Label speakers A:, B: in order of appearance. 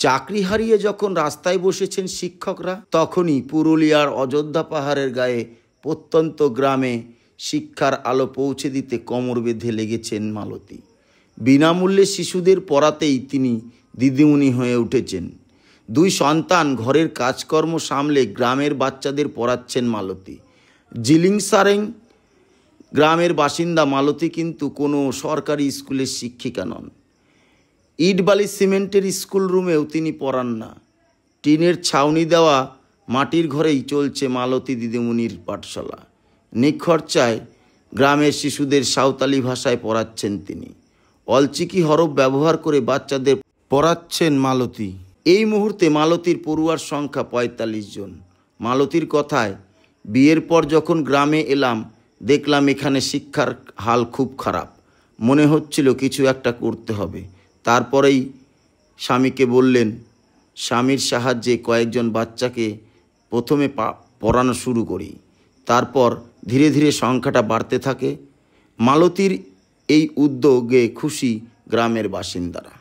A: চাকরি হারিয়ে যখন রাস্তায় বসেছেন শিক্ষকরা, তখনই পুরুলিয়ার অযোধ্যা পাহাড়ের গায়ে প্রত্যন্ত গ্রামে শিক্ষার আলো পৌঁছে দিতে কোমর বেঁধে লেগেছেন মালতী। বিনামূল্যে শিশুদের পড়াতেই তিনি দিদিমণি হয়ে উঠেছেন। 2 সন্তান, ঘরের কাজকর্ম সামলে গ্রামের বাচ্চাদের পড়াচ্ছেন মালতী। জিলিংসারেং গ্রামের বাসিন্দা মালতী কিন্তু কোনো সরকারি স্কুলের শিক্ষিকা নন। ইট বালি সিমেন্টের স্কুল রুমেও তিনি পড়ান না। টিনের ছাউনি দেওয়া মাটির ঘরেই চলছে মালতী দিদিমণির পাঠশালা। নিখরচায় গ্রামের শিশুদের সাঁওতালি ভাষায় পড়াচ্ছেন তিনি। অলচিকি হরফ ব্যবহার করে বাচ্চাদের পড়াচ্ছেন মালতী। এই মুহূর্তে মালতীর পড়ুয়ার সংখ্যা 45 জন। মালতীর কথায়, বিয়ের পর যখন গ্রামে এলাম দেখলাম এখানে শিক্ষার হাল খুব খারাপ। মনে হচ্ছিল কিছু একটা করতে হবে। তারপরেই স্বামীকে বললেন, স্বামীর সাহায্যে কয়েকজন বাচ্চাকে প্রথমে পড়ানো শুরু করি। তারপর ধীরে ধীরে সংখ্যাটা বাড়তে থাকে। মালতীর এই উদ্যোগে খুশি গ্রামের বাসিন্দারা।